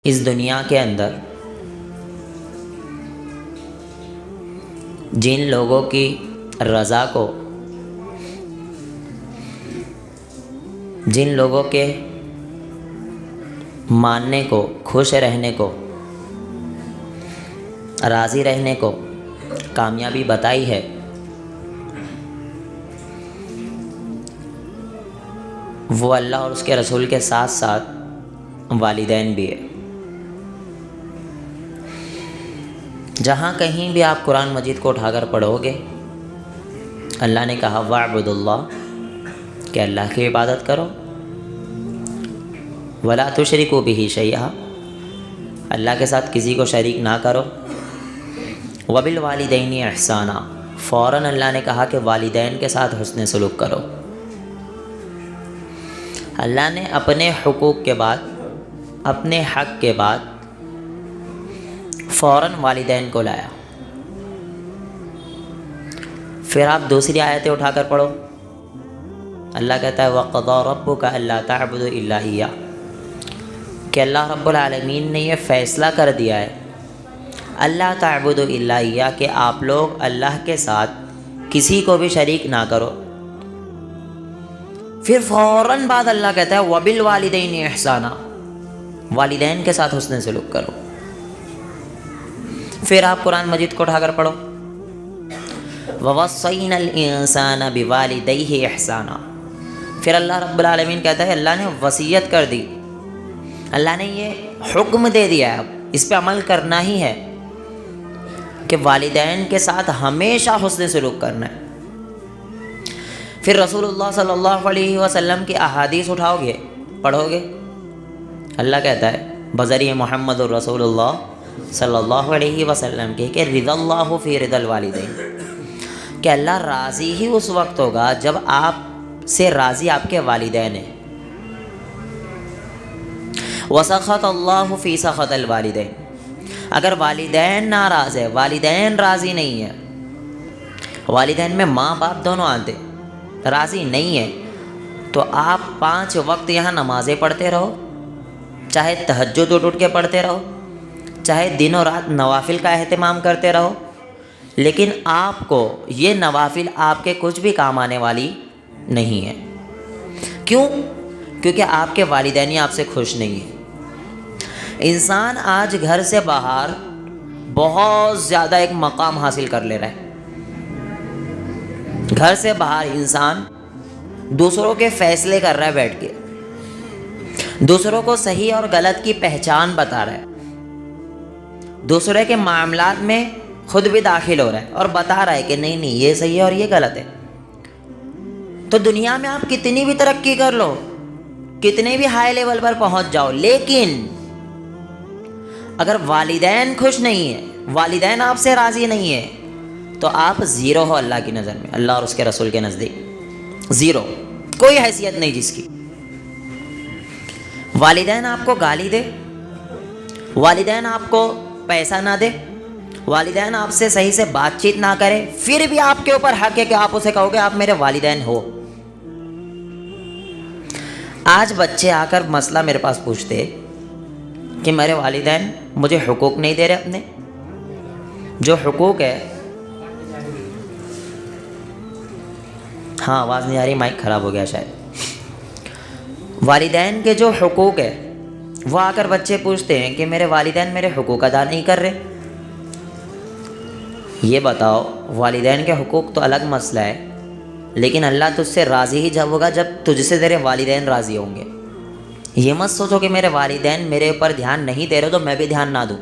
اس دنیا کے اندر جن لوگوں کی رضا کو، جن لوگوں کے ماننے کو، خوش رہنے کو، راضی رہنے کو کامیابی بتائی ہے، وہ اللہ اور اس کے رسول کے ساتھ ساتھ والدین بھی ہے۔ جہاں کہیں بھی آپ قرآن مجید کو اٹھا کر پڑھو گے، اللہ نے کہا وَاعْبُدُوا اللَّهَ، کہ اللہ کی عبادت کرو، وَلَا تُشْرِكُوا بِهِ شَيْئًا، اللہ کے ساتھ کسی کو شریک نہ کرو، وَبِالْوَالِدَيْنِ إِحْسَانًا، فوراً اللہ نے کہا کہ والدین کے ساتھ حسن سلوک کرو۔ اللہ نے اپنے حقوق کے بعد، اپنے حق کے بعد فوراً والدین کو لایا۔ پھر آپ دوسری آیتیں اٹھا کر پڑھو، اللہ کہتا ہے وَقَضَىٰ رَبُّكَ أَلَّا تَعْبُدُوا إِلَّا إِيَّاهُ، کہ اللہ رب العالمین نے یہ فیصلہ کر دیا ہے اللہ تعبدوا إِلَّا إِيَّاهُ، کہ آپ لوگ اللہ کے ساتھ کسی کو بھی شریک نہ کرو۔ پھر فوراً بعد اللہ کہتا ہے وَبِالْوَالِدَيْنِ إِحْسَانًا، والدین کے ساتھ حسن سلوک کرو۔ پھر آپ قرآن مجید کو اٹھا کر پڑھو وَوَصَّيْنَا الْإِنسَانَ بِوَالِدَيْهِ إِحْسَانًا، پھر اللہ رب العالمین کہتا ہے اللہ نے وصیت کر دی، اللہ نے یہ حکم دے دیا ہے، اب اس پہ عمل کرنا ہی ہے کہ والدین کے ساتھ ہمیشہ حسن سلوک کرنا ہے۔ پھر رسول اللہ صلی اللہ علیہ وسلم کی احادیث اٹھاؤ گے، پڑھو گے، اللہ کہتا ہے بذریعہ محمد الرسول اللہ صلی اللہ علیہ وسلم کے کہ رضا اللہ فی رضا الوالدین، کہ اللہ راضی ہی اس وقت ہوگا جب آپ سے راضی آپ کے والدین ہیں۔ وسخط اللہ فی سخط الوالدین، اگر والدین ناراض ہے، والدین راضی نہیں ہے، والدین میں ماں باپ دونوں آتے راضی نہیں ہے، تو آپ 5 وقت یہاں نمازیں پڑھتے رہو، چاہے تہجد اٹھ کے پڑھتے رہو، چاہے دن و رات نوافل کا اہتمام کرتے رہو، لیکن آپ کو یہ نوافل آپ کے کچھ بھی کام آنے والی نہیں ہے۔ کیوں؟ کیونکہ آپ کے والدین ہی آپ سے خوش نہیں ہیں۔ انسان آج گھر سے باہر بہت زیادہ ایک مقام حاصل کر لے رہا ہے۔ گھر سے باہر انسان دوسروں کے فیصلے کر رہا ہے بیٹھ کے، دوسروں کو صحیح اور غلط کی پہچان بتا رہا ہے، دوسرے کے معاملات میں خود بھی داخل ہو رہا ہے اور بتا رہا ہے کہ نہیں یہ صحیح ہے اور یہ غلط ہے۔ تو دنیا میں آپ کتنی بھی ترقی کر لو، کتنے بھی ہائی لیول پر پہنچ جاؤ، لیکن اگر والدین خوش نہیں ہیں، والدین آپ سے راضی نہیں ہیں، تو آپ زیرو ہو اللہ کی نظر میں، اللہ اور اس کے رسول کے نزدیک زیرو، کوئی حیثیت نہیں جس کی۔ والدین آپ کو گالی دے، والدین آپ کو پیسہ نہ دے، والدین آپ سے صحیح سے بات چیت نہ کرے، پھر بھی آپ کے اوپر حق ہے کہ آپ اسے کہو کہ آپ میرے والدین ہو۔ آج بچے آ کر مسئلہ میرے پاس پوچھتے کہ میرے والدین مجھے حقوق نہیں دے رہے، اپنے جو حقوق ہے، ہاں آواز نہیں آ رہی، مائک خراب ہو گیا شاید، والدین کے جو حقوق ہے وہ آ کر بچے پوچھتے ہیں کہ میرے والدین میرے حقوق ادا نہیں کر رہے۔ یہ بتاؤ، والدین کے حقوق تو الگ مسئلہ ہے، لیکن اللہ تجھ سے راضی ہی جب ہوگا جب تجھ سے تیرے والدین راضی ہوں گے۔ یہ مت سوچو کہ میرے والدین میرے اوپر دھیان نہیں دے رہے تو میں بھی دھیان نہ دوں۔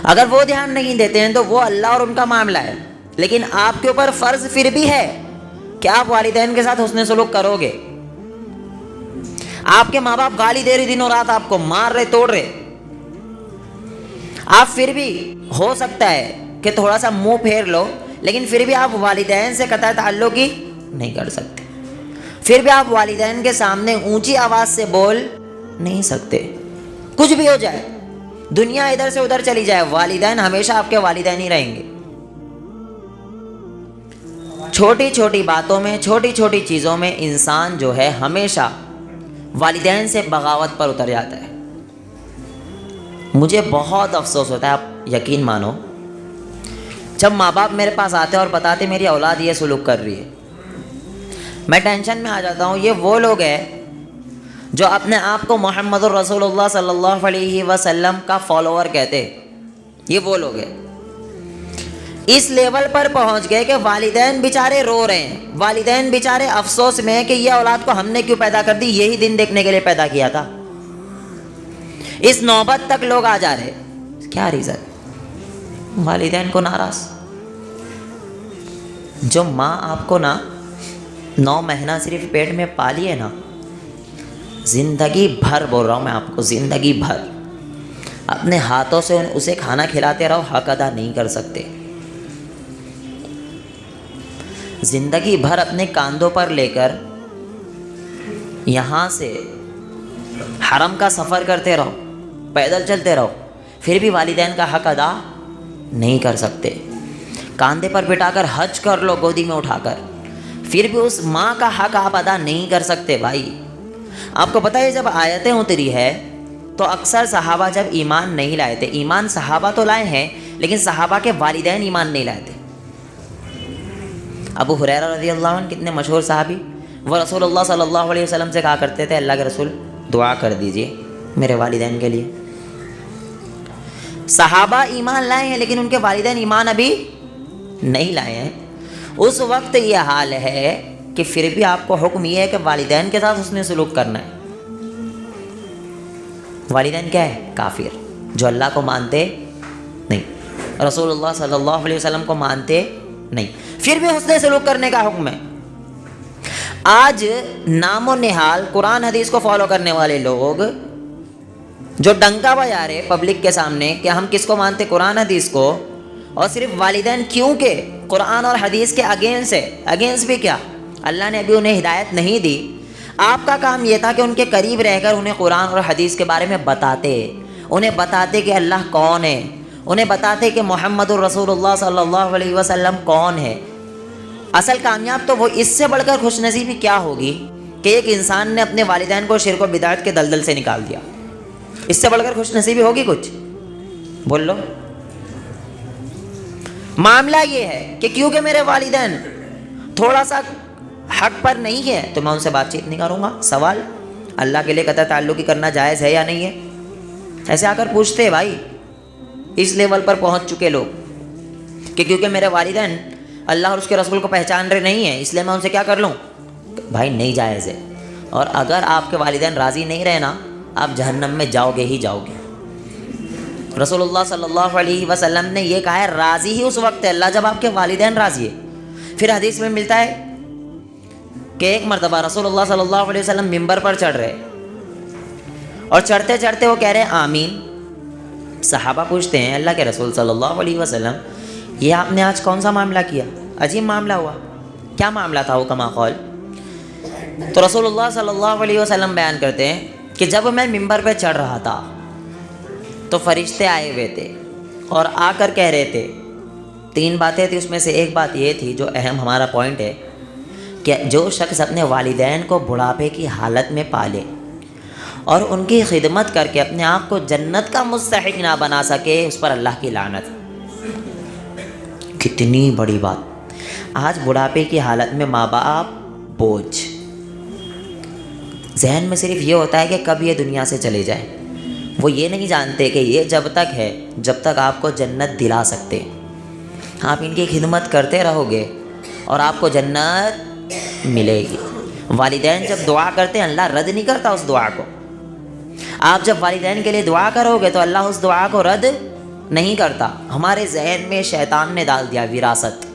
اگر وہ دھیان نہیں دیتے ہیں تو وہ اللہ اور ان کا معاملہ ہے، لیکن آپ کے اوپر فرض پھر بھی ہے کہ آپ والدین کے ساتھ حسن سلوک کرو گے۔ آپ کے ماں باپ گالی دے رہے دنوں رات، آپ کو مار رہے، توڑ رہے، آپ پھر بھی ہو سکتا ہے کہ تھوڑا سا منہ پھیر لو، لیکن پھر بھی آپ والدین سے قطع تعلق ہی نہیں کر سکتے، پھر بھی آپ والدین کے سامنے اونچی آواز سے بول نہیں سکتے۔ کچھ بھی ہو جائے، دنیا ادھر سے ادھر چلی جائے، والدین ہمیشہ آپ کے والدین ہی رہیں گے۔ چھوٹی چھوٹی باتوں میں، چھوٹی چھوٹی چیزوں میں انسان جو ہے ہمیشہ والدین سے بغاوت پر اتر جاتا ہے۔ مجھے بہت افسوس ہوتا ہے، آپ یقین مانو، جب ماں باپ میرے پاس آتے اور بتاتے میری اولاد یہ سلوک کر رہی ہے، میں ٹینشن میں آ جاتا ہوں۔ یہ وہ لوگ ہیں جو اپنے آپ کو محمد الرسول اللہ صلی اللہ علیہ وسلم کا فالوور کہتے، یہ وہ لوگ ہیں۔ اس لیول پر پہنچ گئے کہ والدین بیچارے رو رہے ہیں، والدین بیچارے افسوس میں ہیں کہ یہ اولاد کو ہم نے کیوں پیدا کر دی، یہی دن دیکھنے کے لیے پیدا کیا تھا۔ اس نوبت تک لوگ آ جا رہے، کیا ریزن؟ والدین کو ناراض۔ جو ماں آپ کو 9 مہینہ صرف پیٹ میں پالی ہے نا، زندگی بھر، بول رہا ہوں میں آپ کو، زندگی بھر اپنے ہاتھوں سے اسے کھانا کھلاتے رہو، حق ادا نہیں کر سکتے۔ زندگی بھر اپنے کاندھوں پر لے کر یہاں سے حرم کا سفر کرتے رہو، پیدل چلتے رہو، پھر بھی والدین کا حق ادا نہیں کر سکتے۔ کاندھے پر بٹھا کر حج کر لو، گودی میں اٹھا کر، پھر بھی اس ماں کا حق آپ ادا نہیں کر سکتے۔ بھائی آپ کو پتہ ہے جب آیتیں اتری ہے تو اکثر صحابہ جب ایمان نہیں لائے تھے، ایمان صحابہ تو لائے ہیں لیکن صحابہ کے والدین ایمان نہیں لائے تھے۔ ابو ہریرہ رضی اللہ عنہ کتنے مشہور صحابی، وہ رسول اللہ صلی اللہ علیہ وسلم سے کہا کرتے تھے، اللہ کے رسول دعا کر دیجئے میرے والدین کے لیے۔ صحابہ ایمان لائے ہیں لیکن ان کے والدین ایمان ابھی نہیں لائے ہیں۔ اس وقت یہ حال ہے کہ پھر بھی آپ کو حکم یہ ہے کہ والدین کے ساتھ حسن سلوک کرنا ہے۔ والدین کیا ہے؟ کافر، جو اللہ کو مانتے نہیں، رسول اللہ صلی اللہ علیہ وسلم کو مانتے نہیں، پھر بھی حسن سلوک کرنے کا حکم ہے۔ آج نام و نہال قرآن حدیث کو فالو کرنے والے لوگ جو ڈنکا بجا رہے پبلک کے سامنے کہ ہم کس کو مانتے؟ قرآن حدیث کو، اور صرف والدین کیونکہ قرآن اور حدیث کے اگینسٹ ہے۔ اگینسٹ بھی کیا؟ اللہ نے ابھی انہیں ہدایت نہیں دی، آپ کا کام یہ تھا کہ ان کے قریب رہ کر انہیں قرآن اور حدیث کے بارے میں بتاتے، انہیں بتاتے کہ اللہ کون ہے، انہیں بتاتے کہ محمد الرسول اللہ صلی اللہ علیہ وسلم کون ہے۔ اصل کامیاب تو وہ اس سے بڑھ کر خوش نصیبی کیا ہوگی کہ ایک انسان نے اپنے والدین کو شرک و بدعت کے دلدل سے نکال دیا۔ اس سے بڑھ کر خوش نصیبی ہوگی کچھ؟ بول لو۔ معاملہ یہ ہے کہ کیونکہ میرے والدین تھوڑا سا حق پر نہیں ہے تو میں ان سے بات چیت نہیں کروں گا۔ سوال اللہ کے لیے قطع تعلقی کرنا جائز ہے یا نہیں ہے؟ ایسے آ کر پوچھتے ہیں بھائی، اس لیول پر پہنچ چکے لوگ کہ کیونکہ میرے والدین اللہ اور اس کے رسول کو پہچان رہے نہیں ہیں اس لیے میں ان سے کیا کر لوں؟ بھائی نہیں جائز ہے، اور اگر آپ کے والدین راضی نہیں رہے نا، آپ جہنم میں جاؤ گے ہی جاؤ گے۔ رسول اللہ صلی اللہ علیہ وسلم نے یہ کہا ہے، راضی ہی اس وقت ہے اللہ جب آپ کے والدین راضی ہے۔ پھر حدیث میں ملتا ہے کہ ایک مرتبہ رسول اللہ صلی اللہ علیہ وسلم ممبر پر چڑھ رہے اور چڑھتے چڑھتے وہ کہہ رہے ہیں آمین۔ صحابہ پوچھتے ہیں اللہ کے رسول صلی اللہ علیہ وسلم، یہ آپ نے آج کون سا معاملہ کیا؟ عجیب معاملہ ہوا، کیا معاملہ تھا وہ کما قول؟ تو رسول اللہ صلی اللہ علیہ وسلم بیان کرتے ہیں کہ جب میں ممبر پہ چڑھ رہا تھا تو فرشتے آئے ہوئے تھے اور آ کر کہہ رہے تھے، 3 باتیں تھیں، اس میں سے ایک بات یہ تھی جو اہم ہمارا پوائنٹ ہے کہ جو شخص اپنے والدین کو بڑھاپے کی حالت میں پالے اور ان کی خدمت کر کے اپنے آپ کو جنت کا مستحق نہ بنا سکے، اس پر اللہ کی لعنت۔ کتنی بڑی بات! آج بڑھاپے کی حالت میں ماں باپ بوجھ، ذہن میں صرف یہ ہوتا ہے کہ کب یہ دنیا سے چلے جائیں۔ وہ یہ نہیں جانتے کہ یہ جب تک ہے جب تک آپ کو جنت دلا سکتے، آپ ان کی خدمت کرتے رہو گے اور آپ کو جنت ملے گی۔ والدین جب دعا کرتے ہیں اللہ رد نہیں کرتا اس دعا کو۔ آپ جب والدین کے لیے دعا کرو گے تو اللہ اس دعا کو رد نہیں کرتا۔ ہمارے ذہن میں شیطان نے ڈال دیا وراثت،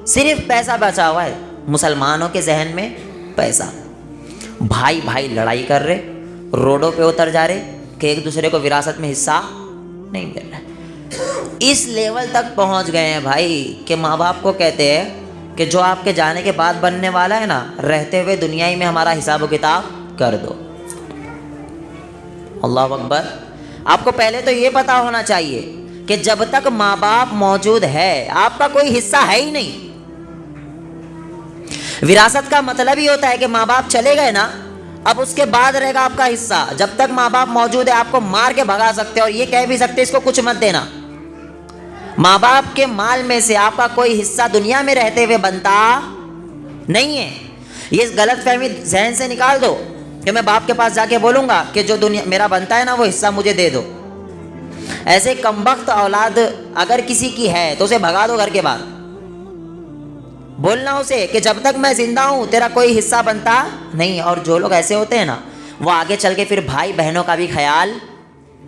صرف پیسہ بچا ہوا ہے مسلمانوں کے ذہن میں، پیسہ۔ بھائی بھائی لڑائی کر رہے، روڈوں پہ اتر جا رہے کہ ایک دوسرے کو وراثت میں حصہ نہیں مل رہا۔ اس لیول تک پہنچ گئے ہیں بھائی کہ ماں باپ کو کہتے ہیں کہ جو آپ کے جانے کے بعد بننے والا ہے نا، رہتے ہوئے دنیا ہی میں ہمارا حساب و کتاب کر دو۔ اللہ اکبر! آپ کو پہلے تو یہ پتا ہونا چاہیے کہ جب تک ماں باپ موجود ہے آپ کا کوئی حصہ ہے ہی نہیں۔ وراثت کا مطلب ہی ہوتا ہے کہ ماں باپ چلے گئے نا، اب اس کے بعد رہے گا آپ کا حصہ. جب تک ماں باپ موجود ہے آپ کو مار کے بھگا سکتے اور یہ کہہ بھی سکتے اس کو کچھ مت دینا. ماں باپ کے مال میں سے آپ کا کوئی حصہ دنیا میں رہتے ہوئے بنتا نہیں ہے. یہ غلط فہمی ذہن سے نکال دو کہ میں باپ کے پاس جا کے بولوں گا کہ جو دنیا میرا بنتا ہے نا وہ حصہ مجھے دے دو. ایسے کمبخت اولاد اگر کسی کی ہے تو اسے بھگا دو گھر کے باہر. بولنا اسے کہ جب تک میں زندہ ہوں تیرا کوئی حصہ بنتا نہیں. اور جو لوگ ایسے ہوتے ہیں نا وہ آگے چل کے پھر بھائی بہنوں کا بھی خیال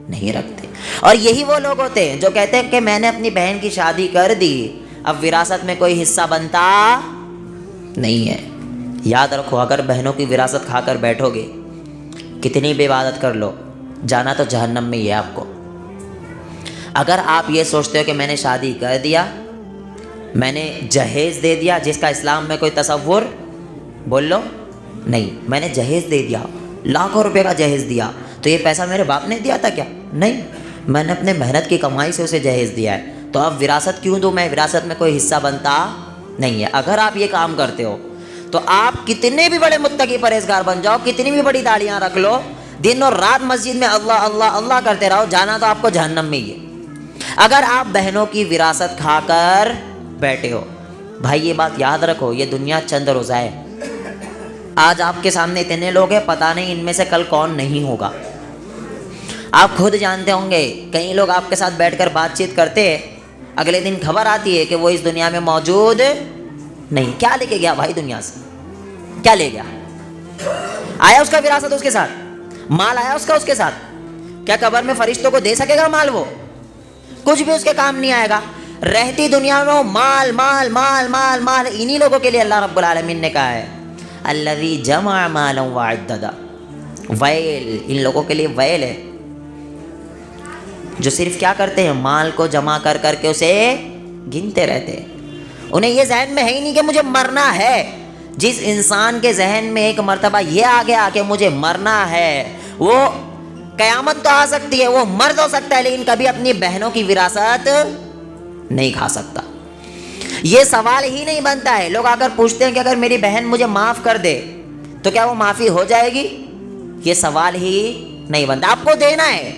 نہیں رکھتے. اور یہی وہ لوگ ہوتے ہیں جو کہتے ہیں کہ میں نے اپنی بہن کی شادی کر دی اب وراثت میں کوئی حصہ بنتا نہیں ہے. یاد رکھو اگر بہنوں کی وراثت کھا کر بیٹھو گے کتنی بھی عبادت کر لو جانا تو جہنم میں ہی ہے آپ کو. اگر آپ یہ سوچتے ہو کہ میں نے شادی کر دیا میں نے جہیز دے دیا جس کا اسلام میں کوئی تصور بول لو نہیں, میں نے جہیز دے دیا لاکھوں روپے کا جہیز دیا تو یہ پیسہ میرے باپ نے دیا تھا کیا؟ نہیں, میں نے اپنے محنت کی کمائی سے اسے جہیز دیا ہے. تو اب وراثت کیوں دوں میں؟ وراثت میں کوئی حصہ بنتا نہیں ہے. اگر آپ یہ کام کرتے ہو تو آپ کتنے بھی بڑے متقی پرہیزگار بن جاؤ, کتنی بھی بڑی داڑیاں رکھ لو, دن اور رات مسجد میں اللہ اللہ اللہ کرتے رہو, جانا تو آپ کو جہنم میں ہی ہے. اگر آپ بہنوں کی وراثت کھا کر بیٹھے ہو بھائی یہ بات یاد رکھو یہ دنیا چند روزہ ہے. آج آپ کے سامنے اتنے لوگ ہیں پتہ نہیں ان میں سے کل کون نہیں ہوگا. آپ خود جانتے ہوں گے کئی لوگ آپ کے ساتھ بیٹھ کر بات چیت کرتے ہیں اگلے دن خبر آتی ہے کہ وہ اس دنیا میں موجود نہیں. کیا لے کے گیا بھائی دنیا سے؟ کیا لے گیا؟ آیا اس کا وراثت اس کے ساتھ؟ مال آیا اس کا اس کے ساتھ؟ کیا قبر میں فرشتوں کو دے سکے گا مال؟ وہ کچھ بھی اس کے کام نہیں آئے گا. رہتی دنیا میں مال مال مال مال مال. انہی لوگوں کے لیے اللہ رب العالمین نے کہا ہے الذی جمع مالا وعددا. ویل, ان لوگوں کے لیے ویل ہے جو صرف کیا کرتے ہیں مال کو جمع کر کر کے اسے گنتے رہتے ہیں. انہیں یہ ذہن میں ہے ہی نہیں کہ مجھے مرنا ہے. جس انسان کے ذہن میں ایک مرتبہ یہ آ گیا کہ مجھے مرنا ہے وہ قیامت تو آ سکتی ہے, وہ مرد ہو سکتا ہے لیکن کبھی اپنی بہنوں کی وراثت نہیں کھا سکتا. یہ سوال ہی نہیں بنتا ہے. لوگ آ کر پوچھتے ہیں کہ اگر میری بہن مجھے معاف کر دے تو کیا وہ معافی ہو جائے گی؟ یہ سوال ہی نہیں بنتا. آپ کو دینا ہے.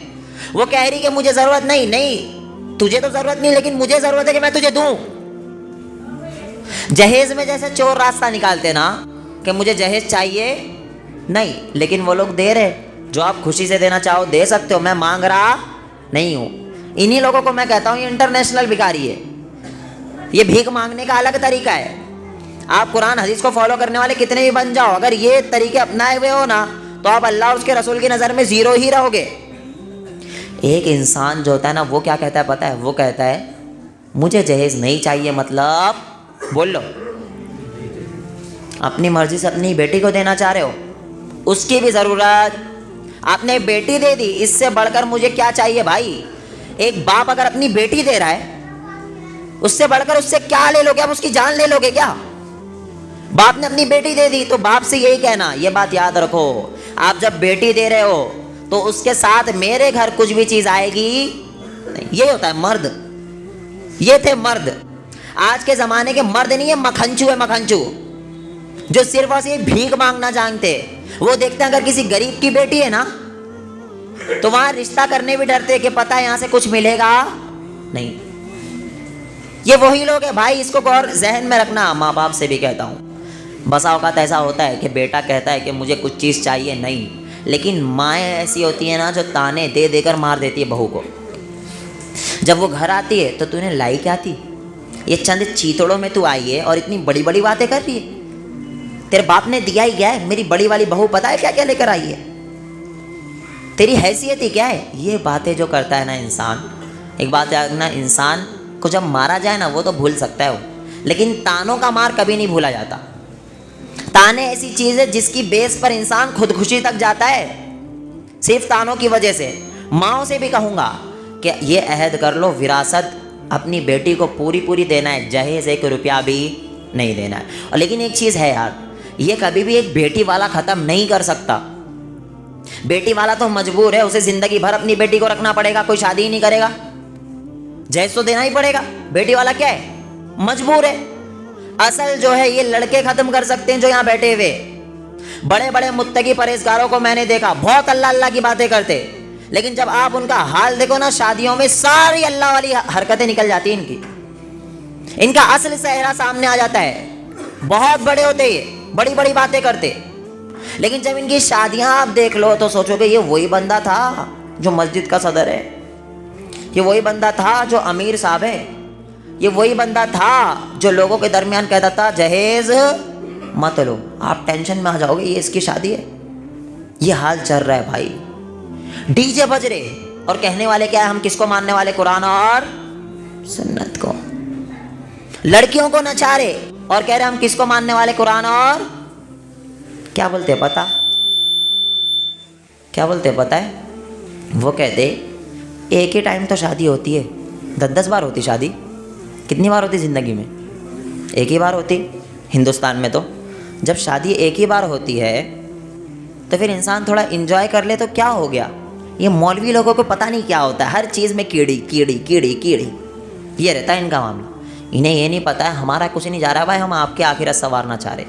وہ کہہ رہی کہ مجھے ضرورت نہیں. نہیں تجھے تو ضرورت نہیں لیکن مجھے ضرورت ہے کہ میں تجھے دوں. جہیز میں جیسے چور راستہ نکالتے نا کہ مجھے جہیز چاہیے نہیں لیکن وہ لوگ دے رہے. جو آپ خوشی سے دینا چاہو دے سکتے ہو, میں مانگ رہا نہیں ہوں. انہی لوگوں کو میں کہتا ہوں یہ انٹرنیشنل بھکاری ہے. یہ بھیک مانگنے کا الگ طریقہ ہے. آپ قرآن حدیث کو فالو کرنے والے کتنے بھی بن جاؤ اگر یہ طریقے اپنائے ہوئے ہو نا تو آپ اللہ اور اس کے رسول کی نظر میں زیرو ہی رہو گے. ایک انسان جو ہوتا ہے نا وہ کیا کہتا ہے پتہ ہے؟ وہ کہتا ہے مجھے جہیز نہیں چاہیے. مطلب بول لو اپنی مرضی سے اپنی بیٹی کو دینا چاہ رہے ہو, اس کی بھی ضرورت آپ نے بیٹی دے دی, اس سے بڑھ کر مجھے کیا چاہیے بھائی؟ ایک باپ اگر اپنی بیٹی دے رہا ہے اس سے بڑھ کر اس سے کیا لے لو گے؟ آپ اس کی جان لے لو گے کیا؟ باپ نے اپنی بیٹی دے دی تو باپ سے یہی کہنا. یہ بات یاد رکھو آپ جب بیٹی دے رہے ہو تو اس کے ساتھ میرے گھر کچھ بھی چیز آئے گی نہیں. یہ ہوتا ہے مرد. یہ تھے مرد. آج کے زمانے کے مرد نہیں ہے مکھنچو ہے, مکھنچو جو صرف اور صرف بھیک مانگنا جانتے. وہ دیکھتے ہیں اگر کسی غریب کی بیٹی ہے نا تو وہاں رشتہ کرنے بھی ڈرتے کہ پتہ ہے یہاں سے کچھ ملے گا نہیں. یہ وہی لوگ ہیں بھائی, اس کو غور ذہن میں رکھنا. ماں باپ سے بھی کہتا ہوں بسا اوقات ایسا ہوتا ہے کہ بیٹا کہتا ہے کہ مجھے کچھ چیز چاہیے نہیں لیکن مائیں ایسی ہوتی ہیں نا جو تانے دے دے کر مار دیتی ہے بہو کو. جب وہ گھر آتی ہے تو تو نے لائی کیا تھی؟ یہ چند چیتڑوں میں تو آئی ہے اور اتنی بڑی بڑی باتیں کر رہی ہے. تیرے باپ نے دیا ہی کیا ہے؟ میری بڑی والی بہو پتہ ہے کیا کیا لے کر آئی ہے؟ تیری حیثیت ہی کیا ہے؟ یہ باتیں جو کرتا ہے نا انسان, ایک بات ہے نا انسان کو جب مارا جائے نا وہ تو بھول سکتا ہے وہ, لیکن تانوں کا مار کبھی نہیں بھولا جاتا. تانے ایسی چیز ہے جس کی بیس پر انسان خودکشی تک جاتا ہے صرف تانوں کی وجہ سے. ماؤں سے بھی کہوں گا کہ یہ عہد کر لو وراثت اپنی بیٹی کو پوری دینا ہے, جہیز 1 روپیہ بھی نہیں دینا ہے. اور لیکن ایک چیز ہے یار, یہ کبھی بھی ایک بیٹی والا ختم نہیں کر سکتا. بیٹی والا تو مجبور ہے, اسے زندگی بھر اپنی بیٹی کو رکھنا پڑے گا, کوئی شادی ہی نہیں کرے گا, جہیز تو دینا ہی پڑے گا. بیٹی والا کیا ہے؟ مجبور ہے. اصل جو ہے یہ لڑکے ختم کر سکتے ہیں جو یہاں بیٹھے ہوئے. بڑے بڑے متقی پرہیزگاروں کو میں نے دیکھا بہت اللہ اللہ کی باتیں کرتے، لیکن جب آپ ان کا حال دیکھو نا، شادیوں میں ساری اللہ والی حرکتیں نکل جاتی ہیں ان کا اصل چہرہ سامنے آ جاتا ہے۔ بہت بڑے ہوتے یہ، بڑی بڑی باتیں کرتے، لیکن جب ان کی شادیاں آپ دیکھ لو تو سوچو کہ یہ وہی بندہ تھا جو مسجد کا صدر ہے، یہ وہی بندہ تھا جو امیر صاحب ہے، یہ وہی بندہ تھا جو لوگوں کے درمیان کہتا تھا جہیز مت لو، آپ ٹینشن میں آ جاؤ گے، یہ اس کی شادی ہے۔ یہ حال چل رہا ہے بھائی، ڈی جے بج رہے اور کہنے والے کیا ہے؟ ہم کس کو ماننے والے؟ قرآن اور سنت کو۔ لڑکیوں کو نچا رہے اور کہہ رہے ہم کس کو ماننے والے؟ قرآن اور کیا بولتے پتا؟ کیا بولتے پتا ہے؟ وہ کہتے ایک ہی ٹائم تو شادی ہوتی ہے، 10 بار ہوتی شادی، کتنی بار ہوتی زندگی میں؟ ایک ہی بار ہوتی۔ ہندوستان میں تو جب شادی ایک ہی بار ہوتی ہے تو پھر انسان تھوڑا انجوائے کر لے تو کیا ہو گیا؟ یہ مولوی لوگوں کو پتہ نہیں کیا ہوتا ہے، ہر چیز میں کیڑی کیڑی کیڑی کیڑی، یہ رہتا ہے ان کا معاملہ۔ انہیں یہ نہیں پتہ ہے ہمارا کچھ نہیں جا رہا بھائی، ہم آپ کی آخرت سنوارنا چاہ رہے،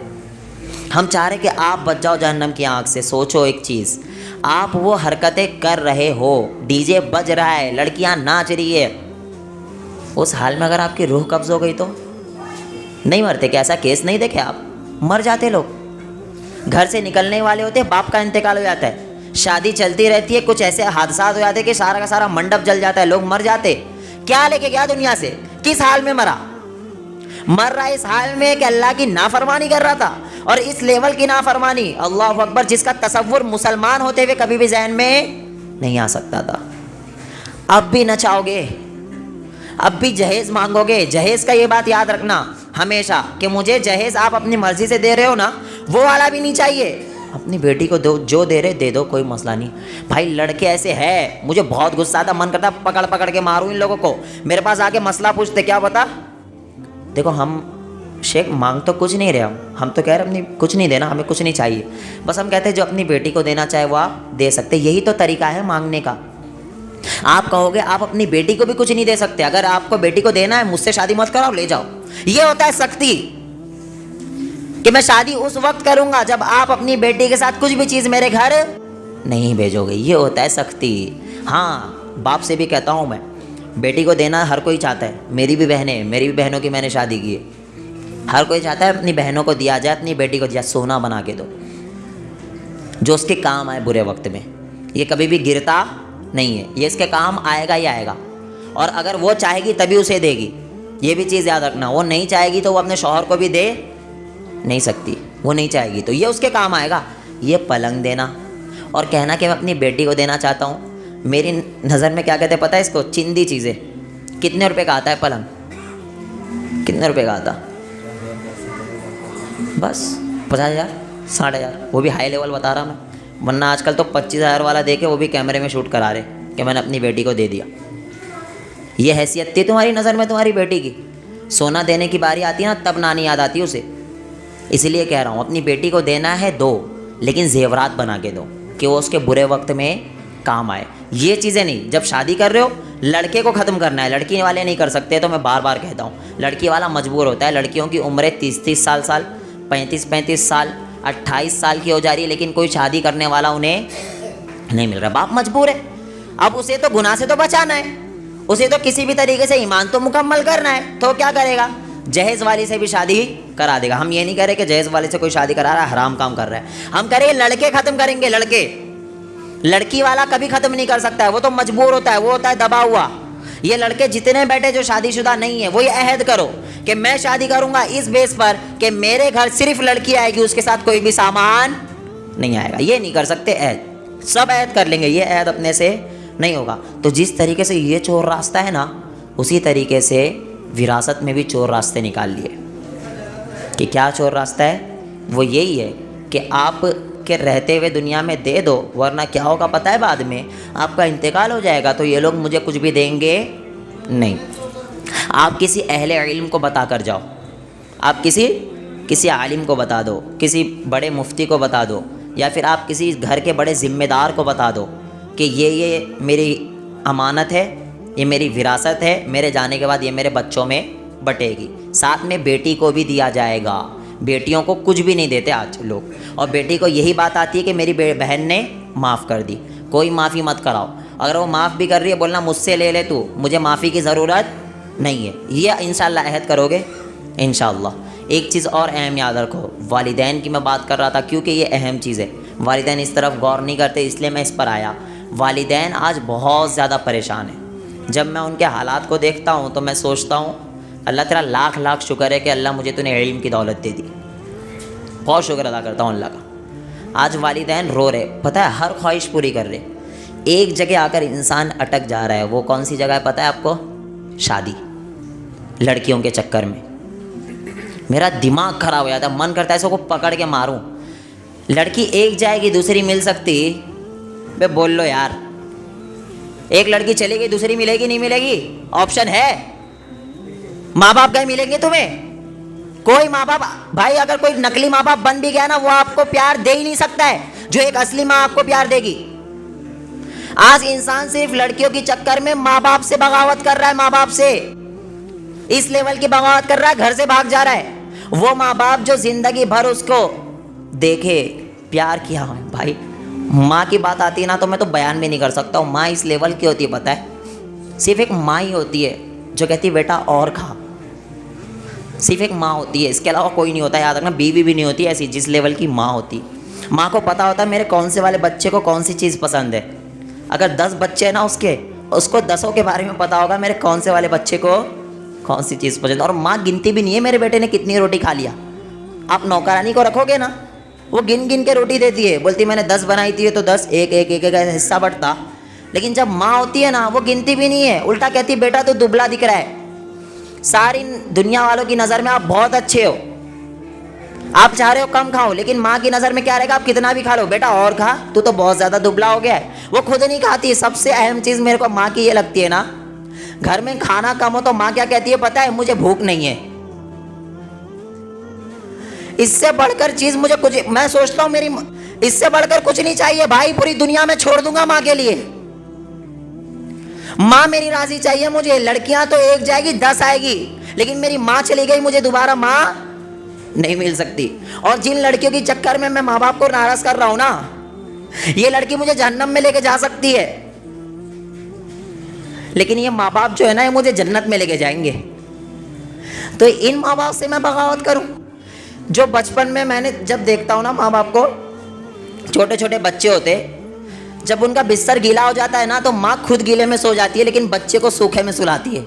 ہم چاہ رہے کہ آپ بچ جاؤ جہنم کی آنکھ سے۔ سوچو ایک چیز، آپ وہ حرکتیں کر رہے ہو، ڈی جے بج رہا ہے، لڑکیاں ناچ رہی ہے، اس حال میں اگر آپ کی روح قبض ہو گئی تو نہیں مرتے کیا؟ ایسا کیس نہیں دیکھے آپ؟ مر جاتے لوگ، گھر سے نکلنے والے ہوتے، باپ کا انتقال ہو جاتا ہے، شادی چلتی رہتی ہے، کچھ ایسے حادثات ہو جاتے ہیں کہ سارا کا سارا منڈپ جل جاتا ہے، لوگ مر جاتے۔ کیا لے کے گیا دنیا سے؟ کس حال میں مرا؟ مر رہا اس حال میں کہ اللہ کی نافرمانی کر رہا تھا، اور اس لیول کی نافرمانی، اللہ اکبر، جس کا تصور مسلمان ہوتے ہوئے کبھی بھی ذہن میں نہیں آ سکتا تھا۔ اب بھی نچاؤ گے، اب بھی جہیز مانگو گے، جہیز کا یہ بات یاد رکھنا ہمیشہ کہ مجھے جہیز آپ اپنی مرضی سے دے رہے ہو نا، وہ والا بھی نہیں چاہیے، اپنی بیٹی کو دو، جو دے رہے دے دو، کوئی مسئلہ نہیں۔ بھائی لڑکے ایسے ہے، مجھے بہت غصہ آتا، من کرتا پکڑ پکڑ کے ماروں ان لوگوں کو۔ میرے پاس آ کے مسئلہ پوچھتے، کیا بتا؟ دیکھو ہم شیخ مانگ تو کچھ نہیں رہے، ہم تو کہہ رہے اپنی کچھ نہیں دینا، ہمیں کچھ نہیں چاہیے، بس ہم کہتے ہیں جو اپنی بیٹی کو دینا چاہے وہ آپ دے سکتے، یہی تو طریقہ ہے مانگنے کا۔ آپ کہو گے آپ اپنی بیٹی کو بھی کچھ نہیں دے سکتے، اگر آپ کو بیٹی کو دینا ہے مجھ سے شادی مت کراؤ، لے جاؤ۔ یہ ہوتا ہے سختی، کہ میں شادی اس وقت کروں گا جب آپ اپنی بیٹی کے ساتھ کچھ بھی چیز میرے گھر نہیں بھیجو گے، یہ ہوتا ہے سختی۔ ہاں باپ سے بھی کہتا ہوں میں، بیٹی کو دینا ہر کوئی چاہتا ہے، میری بھی بہنیں، میری بھی بہنوں کی میں نے شادی کی ہے، ہر کوئی چاہتا ہے اپنی بہنوں کو دیا جائے، اپنی بیٹی کو دیا، سونا بنا کے دو جو اس کے کام آئے برے وقت میں، یہ کبھی بھی گرتا نہیں ہے، یہ اس کے کام آئے گا ہی آئے گا، اور اگر وہ چاہے گی تبھی اسے دے گی، یہ بھی چیز یاد رکھنا، وہ نہیں چاہے گی تو وہ اپنے شوہر کو بھی دے نہیں سکتی، وہ نہیں چاہے گی تو یہ اس کے کام آئے گا۔ یہ پلنگ دینا اور کہنا کہ میں اپنی بیٹی کو دینا چاہتا ہوں، میری نظر میں کیا کہتے ہیں پتہ ہے اس کو؟ چندی چیزیں۔ کتنے روپے کا آتا ہے پلنگ؟ کتنے روپے کا آتا؟ بس 50,000 60,000، وہ بھی ہائی لیول بتا رہا میں، ورنہ آج کل تو 25,000 والا دے کے وہ بھی کیمرے میں شوٹ کرا رہے کہ میں نے اپنی بیٹی کو دے دیا۔ یہ حیثیت تھی تمہاری نظر میں تمہاری بیٹی کی؟ سونا دینے کی باری آتی ہے نا تب نانی یاد آتی ہے اسے۔ اسی لیے کہہ رہا ہوں اپنی بیٹی کو دینا ہے دو، لیکن زیورات بنا کے دو کہ وہ اس کے برے وقت میں کام آئے۔ یہ چیزیں نہیں، جب شادی کر رہے ہو لڑکے کو ختم کرنا ہے، لڑکی والے نہیں کر سکتے، تو میں بار بار کہتا ہوں لڑکی والا مجبور ہوتا ہے۔ لڑکیوں کی عمریں 30 سال 35 سال 28 سال کی ہو جا رہی ہے، لیکن کوئی شادی کرنے والا انہیں نہیں مل رہا، باپ مجبور ہے۔ اب اسے تو گناہ سے تو بچانا ہے، اسے تو کسی بھی طریقے سے ایمان تو مکمل کرنا ہے، تو کیا کرے گا؟ جہیز والی سے بھی شادی کرا دے گا۔ ہم یہ نہیں کہہ رہے کہ جہیز والے سے کوئی شادی کرا رہا ہے حرام کام کر رہا ہے، ہم کہہ رہے ہیں لڑکے ختم کریں گے، لڑکے۔ لڑکی والا کبھی ختم نہیں کر سکتا ہے، وہ تو مجبور ہوتا ہے، وہ ہوتا ہے دبا ہوا۔ یہ لڑکے جتنے بیٹھے جو شادی شدہ نہیں ہیں، وہی عہد کرو کہ میں شادی کروں گا اس بیس پر کہ میرے گھر صرف لڑکی آئے گی، اس کے ساتھ کوئی بھی سامان نہیں آئے گا۔ یہ نہیں کر سکتے عہد، سب عہد کر لیں گے، یہ عہد اپنے سے نہیں ہوگا۔ تو جس طریقے سے یہ چور راستہ ہے نا، اسی طریقے سے وراثت میں بھی چور راستے نکال لیے۔ کہ کیا چور راستہ ہے؟ وہ یہی ہے کہ آپ کے رہتے ہوئے دنیا میں دے دو، ورنہ کیا ہوگا پتہ ہے؟ بعد میں آپ کا انتقال ہو جائے گا تو یہ لوگ مجھے کچھ بھی دیں گے نہیں۔ آپ کسی اہل علم کو بتا کر جاؤ، آپ کسی عالم کو بتا دو، کسی بڑے مفتی کو بتا دو، یا پھر آپ کسی گھر کے بڑے ذمہ دار کو بتا دو کہ یہ میری امانت ہے، یہ میری وراثت ہے، میرے جانے کے بعد یہ میرے بچوں میں بٹے گی، ساتھ میں بیٹی کو بھی دیا جائے گا۔ بیٹیوں کو کچھ بھی نہیں دیتے آج لوگ، اور بیٹی کو یہی بات آتی ہے کہ میری بہن نے معاف کر دی، کوئی معافی مت کراؤ، اگر وہ معاف بھی کر رہی ہے بولنا مجھ سے لے لے تو، مجھے معافی کی ضرورت نہیں ہے۔ یہ انشاءاللہ عہد کرو گے انشاءاللہ۔ ایک چیز اور اہم یاد رکھو، والدین کی میں بات کر رہا تھا کیونکہ یہ اہم چیز ہے، والدین اس طرف غور نہیں کرتے اس لیے میں اس پر آیا۔ والدین آج بہت زیادہ پریشان ہیں، جب میں ان کے حالات کو دیکھتا ہوں تو میں سوچتا ہوں اللہ تیرا لاکھ لاکھ شکر ہے کہ اللہ مجھے تو نے علم کی دولت دے دی، بہت شکر ادا کرتا ہوں اللہ کا۔ آج والدین رو رہے، پتہ ہے ہر خواہش پوری کر رہے، ایک جگہ آ کر انسان اٹک جا رہا ہے، وہ کون سی جگہ ہے پتہ ہے آپ کو؟ شادی، لڑکیوں کے چکر میں۔ میرا دماغ خراب ہو جاتا ہے، من کرتا ہے اس کو پکڑ کے ماروں۔ لڑکی ایک جائے گی دوسری مل سکتی؟ بے بول لو یار، ایک لڑکی چلے گی دوسری ملے گی نہیں ملے گی؟ آپشن ہے؟ ماں باپ کہیں ملیں گے تمہیں؟ کوئی ماں باپ بھائی، اگر کوئی نقلی ماں باپ بن بھی گیا نا، وہ آپ کو پیار دے ہی نہیں سکتا ہے جو ایک اصلی ماں آپ کو پیار دے گی۔ آج انسان صرف لڑکیوں کے چکر میں ماں باپ سے بغاوت کر رہا ہے، ماں باپ سے اس لیول کی بغاوت کر رہا ہے، گھر سے بھاگ جا رہا ہے۔ وہ ماں باپ جو زندگی بھر اس کو دیکھے، پیار کیا، بھائی ماں کی بات آتی ہے نا تو میں تو بیان بھی نہیں کر سکتا ہوں۔ ماں اس لیول کی ہوتی ہے پتہ ہے، صرف ایک ماں ہی ہوتی ہے جو کہتی ہے بیٹا اور کھا، صرف ایک ماں ہوتی ہے، اس کے علاوہ کوئی نہیں ہوتا۔ یاد رکھنا، بیوی بھی نہیں ہوتی ایسی جس لیول کی ماں ہوتی۔ ماں کو پتہ ہوتا ہے میرے کون سے والے بچے کو کون سی چیز پسند ہے۔ اگر 10 بچے ہیں نا اس کو 10 کے بارے میں پتہ ہوگا میرے کون سے والے بچے کو کون سی چیز پسند ہے۔ اور ماں گنتی بھی نہیں ہے میرے بیٹے نے کتنی روٹی کھا لیا۔ آپ نوکرانی کو رکھو گے نا، وہ گن گن کے روٹی دیتی ہے، بولتی میں نے 10 بنائی تھی تو 10 ایک ایک ایک ایک حصہ بٹتا۔ لیکن جب ماں ہوتی ہے نا، وہ گنتی بھی نہیں ہے، الٹا کہتی بیٹا تو دبلا دکھ رہا ہے، ساری دنیا والوں کی نظر میں آپ بہت اچھے ہو، آپ چاہ رہے ہو کم کھاؤ، لیکن ماں کی نظر میں کیا رہے گا؟ آپ کتنا بھی کھا لو، بیٹا اور کھا، تو بہت زیادہ دبلا ہو گیا ہے۔ وہ خود نہیں کھاتی۔ سب سے اہم چیز میرے کو ماں کی یہ لگتی ہے نا، گھر میں کھانا کم ہو تو ماں کیا کہتی ہے پتہ ہے؟ مجھے بھوک نہیں ہے۔ اس سے بڑھ کر چیز مجھے کچھ، میں سوچتا ہوں اس سے بڑھ کر کچھ نہیں چاہیے بھائی، پوری دنیا میں چھوڑ دوں گا ماں کے لیے۔ ماں میری راضی چاہیے مجھے۔ لڑکیاں تو ایک جائے گی 10 آئے گی، لیکن میری ماں چلی گئی، مجھے دوبارہ ماں نہیں مل سکتی۔ اور جن لڑکیوں کے چکر میں ماں باپ کو ناراض کر رہا ہوں نا، یہ لڑکی مجھے جہنم میں لے کے جا سکتی ہے، لیکن یہ ماں باپ جو ہے نا، یہ مجھے جنت میں لے کے جائیں گے۔ تو ان ماں باپ سے میں بغاوت کروں جو بچپن میں نے جب دیکھتا ہوں نا ماں باپ کو، چھوٹے چھوٹے بچے ہوتے، جب ان کا بستر گیلا ہو جاتا ہے نا تو ماں خود گیلے میں سو جاتی ہے لیکن بچے کو سوکھے میں سلاتی ہے۔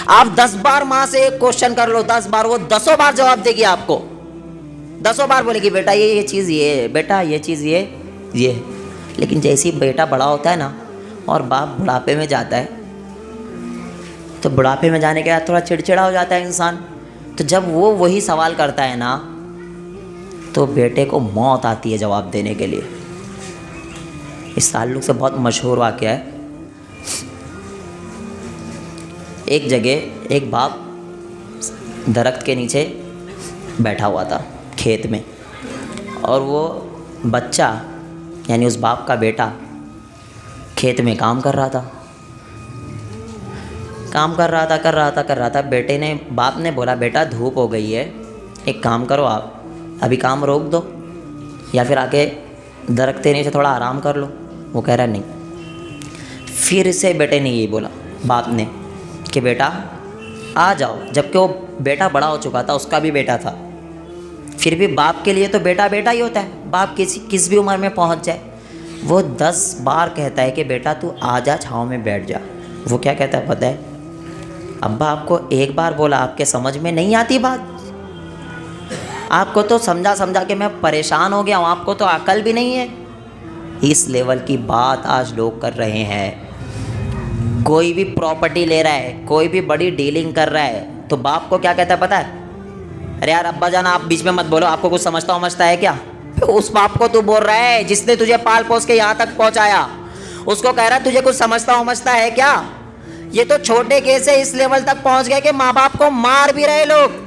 آپ 10 بار ماں سے ایک کوشچن کر لو، 10 بار، وہ 10 بار جواب دے گی آپ کو، 10 بار بولے گی بیٹا یہ چیز یہ ہے، بیٹا یہ چیز یہ۔ لیکن جیسے ہی بیٹا بڑا ہوتا ہے نا اور باپ بڑھاپے میں جاتا ہے، تو بڑھاپے میں جانے کے بعد تھوڑا چڑچڑا ہو جاتا ہے انسان، تو جب وہ وہی سوال کرتا ہے نا تو بیٹے کو موت آتی ہے جواب دینے کے لیے۔ اس تعلق سے بہت مشہور واقعہ ہے۔ ایک جگہ ایک باپ درخت کے نیچے بیٹھا ہوا تھا کھیت میں، اور وہ بچہ یعنی اس باپ کا بیٹا کھیت میں کام کر رہا تھا۔ بیٹے نے، باپ نے بولا بیٹا دھوپ ہو گئی ہے، ایک کام کرو، آپ ابھی کام روک دو یا پھر آ کے درخت کے نیچے تھوڑا آرام کر لو۔ وہ کہہ رہا نہیں۔ پھر سے بیٹے نے یہی بولا باپ نے کہ بیٹا آ جاؤ، جبکہ وہ بیٹا بڑا ہو چکا تھا، اس کا بھی بیٹا تھا، پھر بھی باپ کے لیے تو بیٹا بیٹا ہی ہوتا ہے، باپ کس بھی عمر میں پہنچ جائے۔ وہ 10 بار کہتا ہے کہ بیٹا تو آ جا، چھاؤں میں بیٹھ جا۔ وہ کیا کہتا ہے پتہ ہے؟ ابا آپ کو ایک بار بولا، آپ کے سمجھ میں نہیں آتی بات؟ آپ کو تو سمجھا کے میں پریشان ہو گیا ہوں، آپ کو تو عقل بھی نہیں ہے۔ اس لیول کی بات آج لوگ کر رہے ہیں۔ کوئی بھی پراپرٹی لے رہا ہے، کوئی بھی بڑی ڈیلنگ کر رہا ہے تو باپ کو کیا کہتا ہے پتہ ہے؟ ارے یار ابا جان آپ بیچ میں مت بولو، آپ کو کچھ سمجھتا ہے کیا؟ اس باپ کو تو بول رہا ہے جس نے تجھے پال پوس کے یہاں تک پہنچایا، اس کو کہہ رہا ہے تجھے کچھ سمجھتا ہے کیا؟ یہ تو چھوٹے کیس سے اس لیول تک پہنچ گئے کہ ماں باپ کو مار بھی رہے لوگ۔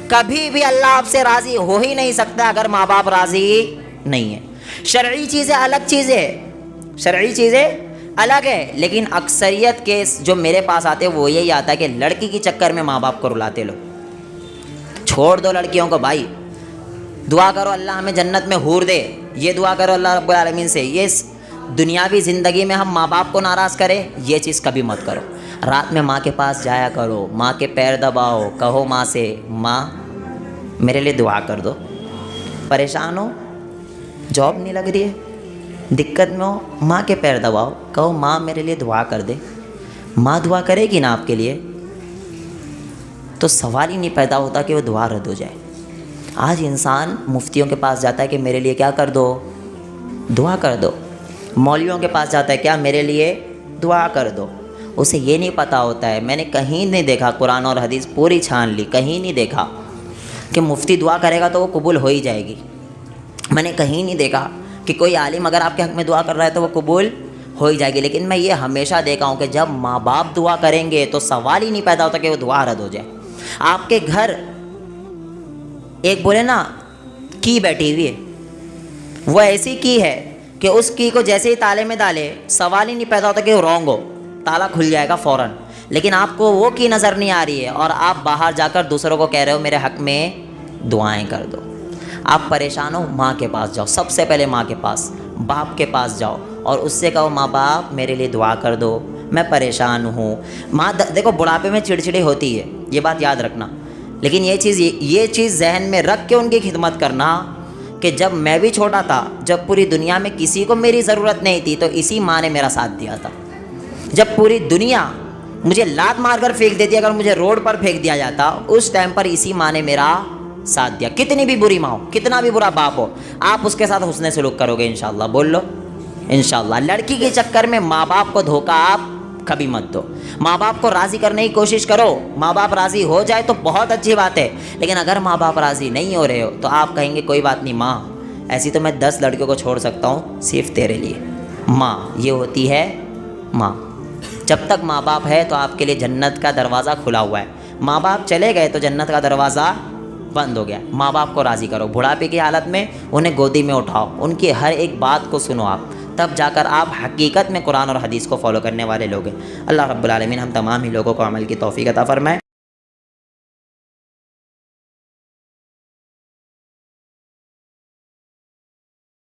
کبھی بھی اللہ آپ سے راضی ہو ہی نہیں سکتا اگر ماں باپ راضی نہیں ہے۔ شرعی چیزیں الگ ہے، لیکن اکثریت کیس جو میرے پاس آتے وہ یہی آتا ہے کہ لڑکی کے چکر میں ماں باپ کو رلاتے لوگ، چھوڑ دو لڑکیوں کو بھائی، دعا کرو اللہ ہمیں جنت میں حور دے، یہ دعا کرو اللہ رب العالمین سے۔ یہ دنیاوی زندگی میں ہم ماں باپ کو ناراض کریں، یہ چیز کبھی مت کرو۔ رات میں ماں کے پاس جایا کرو، ماں کے پیر دباؤ، کہو ماں سے ماں میرے لیے دعا کر دو۔ پریشان ہو، جاب نہیں لگ رہی ہے، دقت میں ہو، ماں کے پیر دباؤ، کہو ماں میرے لیے دعا کر دے۔ ماں دعا کرے گی نا آپ کے لیے تو سوال ہی نہیں پیدا ہوتا کہ وہ دعا رد ہو جائے۔ آج انسان مفتیوں کے پاس جاتا ہے کہ میرے لیے کیا کر دو، دعا کر دو۔ مولویوں کے پاس جاتا ہے کیا میرے لیے دعا کر دو۔ اسے یہ نہیں پتہ ہوتا ہے، میں نے کہیں نہیں دیکھا، قرآن اور حدیث پوری چھان لی، کہیں نہیں دیکھا کہ مفتی دعا کرے گا تو وہ قبول ہو ہی جائے گی۔ میں نے کہیں نہیں دیکھا کہ کوئی عالم اگر آپ کے حق میں دعا کر رہا ہے تو وہ قبول ہو ہی جائے گی۔ لیکن میں یہ ہمیشہ دیکھا ہوں کہ جب ماں باپ دعا کریں گے تو سوال ہی نہیں پیدا ہوتا کہ وہ دعا رد ہو جائے۔ آپ کے گھر ایک بولے نا کی بیٹھی ہوئی ہے، وہ ایسی کی ہے کہ اس کی کو جیسے ہی تالے میں ڈالے سوال ہی نہیں پیدا ہوتا کہ وہ رونگ ہو، تالا کھل جائے گا فوراً۔ لیکن آپ کو وہ کی نظر نہیں آ رہی ہے اور آپ باہر جا کر دوسروں کو کہہ رہے ہو میرے حق میں دعائیں کر دو۔ آپ پریشان ہو، ماں کے پاس جاؤ، سب سے پہلے ماں کے پاس، باپ کے پاس جاؤ اور اس سے کہو ماں باپ میرے لیے دعا کر دو، میں پریشان ہوں۔ ماں دیکھو بڑھاپے میں چڑچڑی ہوتی ہے، یہ بات یاد رکھنا، لیکن یہ چیز ذہن میں رکھ کے ان کی خدمت کرنا کہ جب میں بھی چھوٹا تھا، جب پوری دنیا میں کسی کو میری ضرورت نہیں تھی تو اسی ماں نے میرا ساتھ دیا تھا۔ جب پوری دنیا مجھے لات مار کر پھینک دیتی، اگر مجھے روڈ پر پھینک دیا جاتا، اس ٹائم پر اسی ماں نے میرا ساتھ دیا۔ کتنی بھی بری ماں ہو، کتنا بھی برا باپ ہو، آپ اس کے ساتھ حسن سلوک کرو گے انشاءاللہ، بول لو انشاءاللہ۔ لڑکی کے چکر میں ماں باپ کو دھوکہ آپ کبھی مت دو، ماں باپ کو راضی کرنے کی کوشش کرو۔ ماں باپ راضی ہو جائے تو بہت اچھی بات ہے، لیکن اگر ماں باپ راضی نہیں ہو رہے ہو تو آپ کہیں گے کوئی بات نہیں ماں، ایسی تو میں 10 لڑکیوں کو چھوڑ سکتا ہوں صرف تیرے لیے۔ ماں یہ ہوتی ہے ماں۔ جب تک ماں باپ ہے تو آپ کے لیے جنت کا دروازہ کھلا ہوا ہے، ماں باپ چلے گئے تو جنت کا دروازہ بند ہو گیا۔ ماں باپ کو راضی کرو، بڑھاپے کی حالت میں انہیں گودی میں اٹھاؤ، ان کی ہر ایک بات کو سنو آپ، تب جا کر آپ حقیقت میں قرآن اور حدیث کو فالو کرنے والے لوگ ہیں۔ اللہ رب العالمین ہم تمام ہی لوگوں کو عمل کی توفیق عطا فرمائے۔